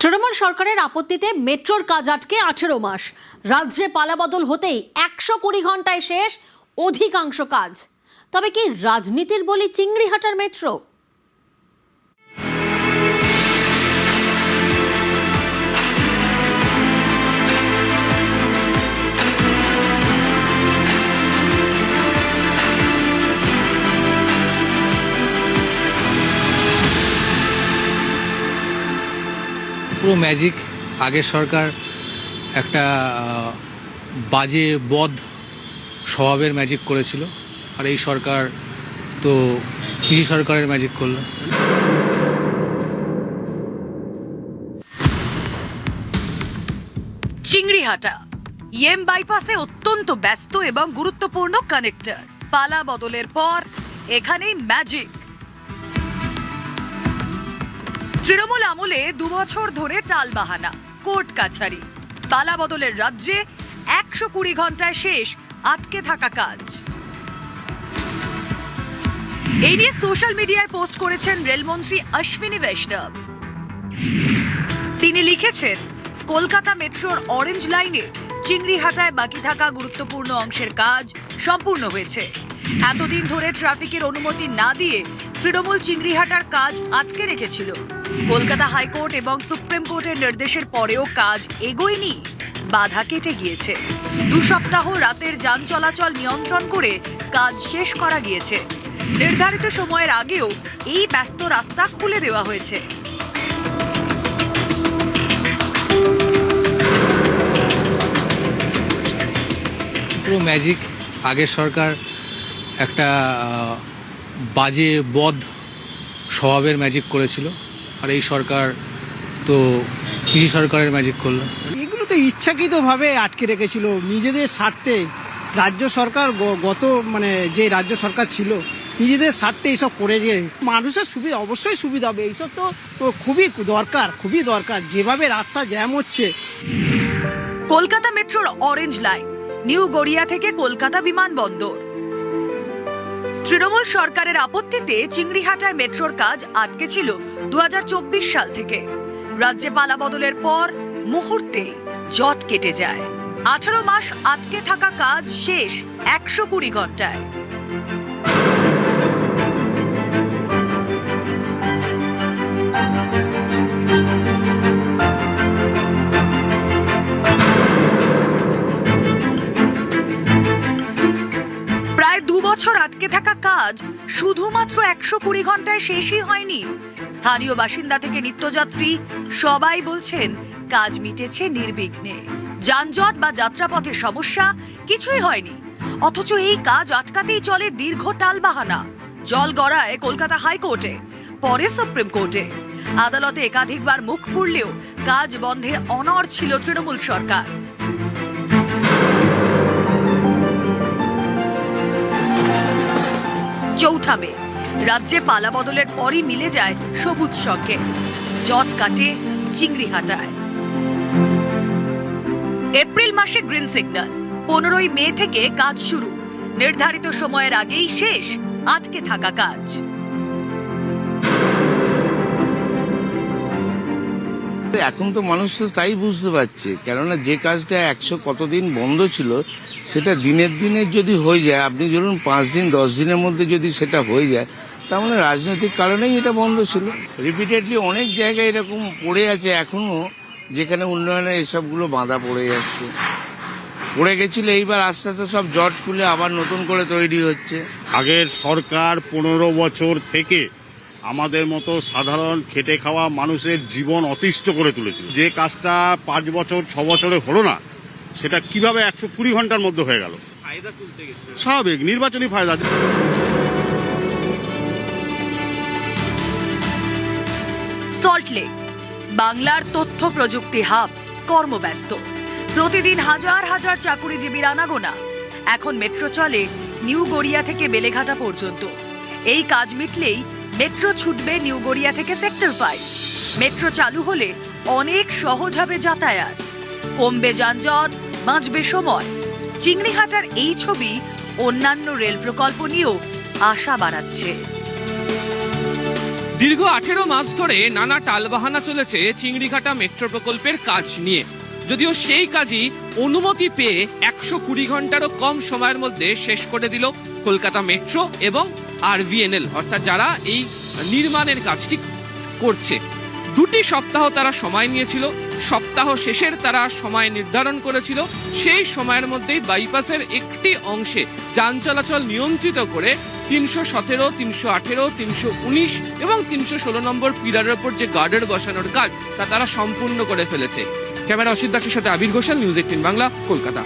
তৃণমূল সরকারের আপত্তিতে মেট্রোর কাজ আটকে 18 মাস। রাজ্যে পালাবদল হতেই 120 ঘন্টায় শেষ অধিকাংশ কাজ। তবে কি রাজনীতির বলি চিংড়িহাটার মেট্রো? পুরো ম্যাজিক। আগের সরকার একটা বাজে বদ স্বভাবের ম্যাজিক করেছিল, আর এই সরকার তো পিসি সরকারের ম্যাজিক করলো। চিংড়িহাটা ইএম বাইপাসে অত্যন্ত ব্যস্ত এবং গুরুত্বপূর্ণ কানেক্টর। পালা বদলের পর এখানেই ম্যাজিক। তৃণমূল আমলে 2 বছর ধরে টালবাহানা, কোর্ট কাছারি। পালা বদলের রাজ্যে 120 ঘন্টায় শেষ আটকে থাকা কাজ। এই নিয়ে সোশ্যাল মিডিয়ায় পোস্ট করেছেন রেলমন্ত্রী অশ্বিনী বৈষ্ণব। তিনি লিখেছেন, কলকাতা মেট্রোর অরেঞ্জ লাইনে চিংড়িহাটায় বাকি থাকা গুরুত্বপূর্ণ অংশের কাজ সম্পূর্ণ হয়েছে। এতদিন ধরে ট্রাফিকের অনুমতি না দিয়ে তৃণমূল চিংড়িহাটার কাজ আটকে রেখেছিল। কলকাতা হাইকোর্ট এবং সুপ্রিম কোর্টের নির্দেশের পরেও কাজ এগোয়নি, বাধা কেটে গিয়েছে। 2 সপ্তাহ রাতের যান চলাচল নিয়ন্ত্রণ করে কাজ শেষ করা গিয়েছে। নির্ধারিত সময়ের আগেও এই ব্যস্ত রাস্তা খুলে দেওয়া হয়েছে। পুরো ম্যাজিক। আগের সরকার একটা বাজে বদ স্বভাবের ম্যাজিক করেছিল, আর এই সরকার তো পিসি সরকারের ম্যাজিক করলো। এগুলো তো ইচ্ছাকৃতভাবে আটকে রেখেছিল নিজেদের স্বার্থে। রাজ্য সরকার যে রাজ্য সরকার ছিল নিজেদের স্বার্থে এইসব করে, যে মানুষের সুবিধা অবশ্যই সুবিধা হবে। এইসব তো খুবই দরকার। যেভাবে রাস্তা জ্যাম হচ্ছে। কলকাতা মেট্রোর অরেঞ্জ লাইন নিউ গড়িয়া থেকে কলকাতা বিমানবন্দর। তৃণমূল সরকারের আপত্তিতে চিংড়িহাটায় মেট্রোর কাজ আটকে ছিল 2024 সাল থেকে। রাজ্যে পালা বদলের পর মুহূর্তে জট কেটে যায়। 18 মাস আটকে থাকা কাজ শেষ 120 ঘন্টায়। প্রায় 2 বছর আটকে থাকা কাজ শুধুমাত্র 120 ঘন্টায় শেষই হয়নি। স্থানীয় বাসিন্দা থেকে নিত্যযাত্রী সবাই বলছেন কাজ মিটেছে নির্বিঘ্নে। যানজট বা যাত্রাপথের সমস্যা কিছুই হয়নি, অথচ এই কাজ আটকাতেই চলে দীর্ঘ টালবাহানা। জল গড়ায় কলকাতা হাইকোর্টে, পরে সুপ্রিম কোর্টে। আদালতে একাধিকবার মুখ পুড়লেও কাজ বন্ধে অনড় ছিল তৃণমূল সরকার। চৌঠা মে রাজ্যে পালা বদলের পরই মিলে যায় সবুজ সংকেত। জট কাটে চিংড়িহাটায়। এপ্রিল মাসে গ্রিন সিগন্যাল, 15ই মে থেকে কাজ শুরু। নির্ধারিত সময়ের আগেই শেষ আটকে থাকা কাজ। এখন তো মানুষ তো তাই বুঝতে পারছে, কেননা যে কাজটা 100 কতদিন বন্ধ ছিল সেটা দিনের দিনে যদি হয়ে যায়, আপনি ধরুন 5 দিন 10 দিনের মধ্যে যদি সেটা হয়ে যায়, তার মানে রাজনৈতিক কারণেই এটা বন্ধ ছিল। রিপিটেডলি অনেক জায়গায় এরকম পড়ে আছে এখনো, যেখানে উন্নয়নে এসবগুলো বাধা পড়ে যাচ্ছে, পড়ে গেছিল। এইবার আস্তে আস্তে সব জট খুলে আবার নতুন করে তৈরি হচ্ছে। আগের সরকার 15 বছর থেকে আমাদের মতো সাধারণ খেটে খাওয়া মানুষের জীবন অতিষ্ঠ করে তুলেছিল। যে কাজটা 5 বছর 6 বছরে হলো না, সেটা কিভাবে 120 ঘন্টার মধ্যে হয়ে গেল? স্বাভাবিক নির্বাচনী ফায়দা। সল্টলেক বাংলার তথ্য প্রযুক্তি হাব, কর্মব্যস্ত। প্রতিদিন হাজার হাজার চাকুরিজীবীর আনাগোনা। এখন মেট্রো চলে নিউ গড়িয়া থেকে বেলেঘাটা পর্যন্ত। এই কাজ মিটলেই মেট্রো ছুটবে নিউ গড়িয়া থেকে সেক্টর 5। মেট্রো চালু হলে অনেক সহজ হবে যাতায়াত, কমবে যানজট, বাঁচবে সময়। চিংড়িহাটার এই ছবি অন্যান্য রেল প্রকল্প নিয়েও আশা বাড়াচ্ছে। দীর্ঘ 18 মাস ধরে নানা টালবাহানা চলেছে চিংড়িঘাটা মেট্রো প্রকল্পের কাজ নিয়ে। যদিও সেই কাজই অনুমতি পেয়ে 120 ঘন্টারও কম সময়ের মধ্যে শেষ করে দিল কলকাতা মেট্রো এবং RVNL, অর্থাৎ যারা এই নির্মাণের কাজটি করছে। 2 সপ্তাহ তারা সময় নিয়েছিল, সপ্তাহ শেষের তারা সময় নির্ধারণ করেছিল। সেই সময়ের মধ্যেই বাইপাসের একটি অংশে যান চলাচল নিয়ন্ত্রিত করে 317, 318, 319 এবং 316 নম্বর পিলারের ওপর যে গার্ডার বসানোর কাজ তা তারা সম্পূর্ণ করে ফেলেছে। ক্যামেরা অসিত দাসের সাথে আবির ঘোষাল, নিউজ 18 বাংলা, কলকাতা।